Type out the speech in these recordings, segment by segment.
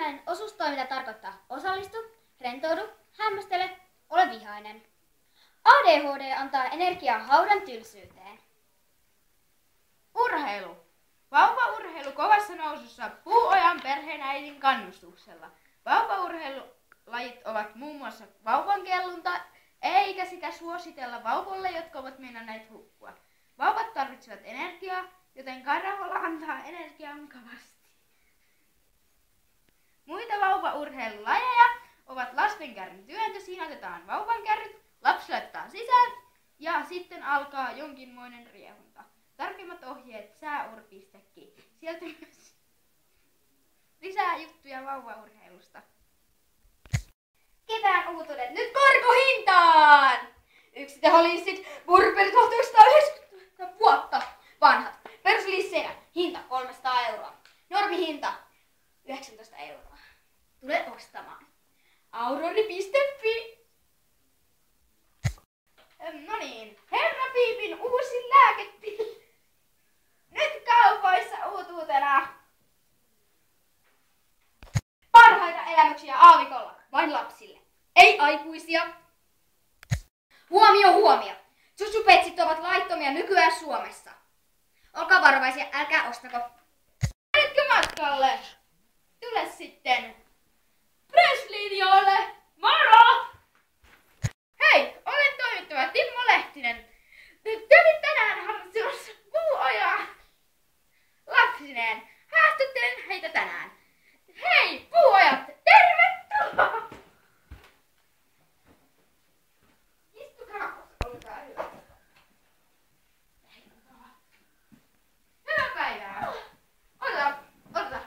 Ensimmäinen osuustoiminta tarkoittaa osallistu, rentoudu, hämmästele, ole vihainen. ADHD antaa energiaa haudan tylsyyteen. Urheilu. Vauvaurheilu kovassa nousussa Puuojan perheenäidin kannustuksella. Vauvaurheilulajit ovat muun muassa vauvankellunta, eikä sitä suositella vauvoille, jotka ovat meinanneet hukkua. Vauvat tarvitsevat energiaa, joten karraholla antaa energiaa mukavasti. Muita vauvaurheilulajeja ovat lastenkärryn työntö. Siinä otetaan vauvankärryt, lapsi laitetaan sisään ja sitten alkaa jonkinmoinen riehunta. Tarkemmat ohjeet sääur.fi. Sieltä myös lisää juttuja vauvaurheilusta. Kevään uutuudet nyt korkohintaan! Yksiteholissit Burberry 1990 vuotta vanhat. Peruslisseillä hinta 300 €. Normihinta 19 €. Tule ostamaan. Aurori.fi. No niin, Herra Piipin uusi lääkepilli. Nyt kaupoissa uutuutena. Parhaita elämyksiä aavikolla, vain lapsille. Ei aikuisia. Huomio, huomio. Chuchupetsit ovat laittomia nykyään Suomessa. Olkaa varovaisia, älkää ostako. Menetkö matkalle? Tule sitten Press-linjoille. Moro! Hei, olen toimittava Timmo Lehtinen. Kävin tänään harrastamassa Puuojaa lapsineen. Haastattelen heitä tänään. Hei, Puuojat, tervetuloa! Istukaa, olkaa hyvä. Hyvää päivää. Ota.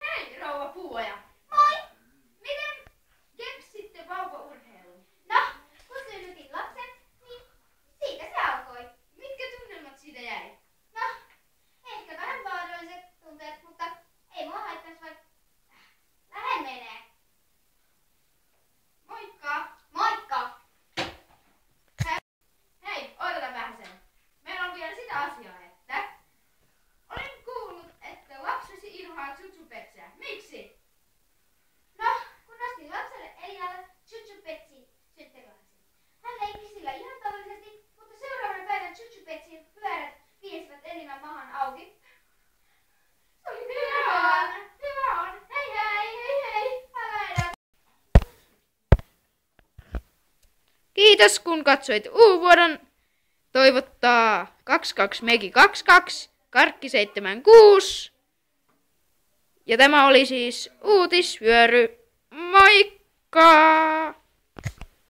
Hei, rouva Puuoja. Moi! Miten keksitte vauvaurheilun? No, kun synnytin lapsen, niin siitä se alkoi. Mitkä tunnelmat siitä jäi? No, ehkä vähän vaaralliset tunteet, mutta ei mua haittaisi vaikka lähen menee. Moikka! Moikka! Hei, odota vähän sen. Meillä on vielä sitä asiaa, että olen kuullut, että lapsesi inhoaa chuchupetsiä. Miksi? No, kun nostin lapselle Elialle chuchupetsin syttelölasin. Hän leikki sillä ihan tavallisesti, mutta seuraavana päivänä chuchupetsin pyörät piirsivät Elinan mahan auki. Se oli hyvä! Hyvä on. Hei hei, hei hei, älä enää. Kiitos kun katsoit U-vuodon. Toivottaa 22 Megi 22, Karkki 76. Ja tämä oli siis uutisvyöry. Moikka!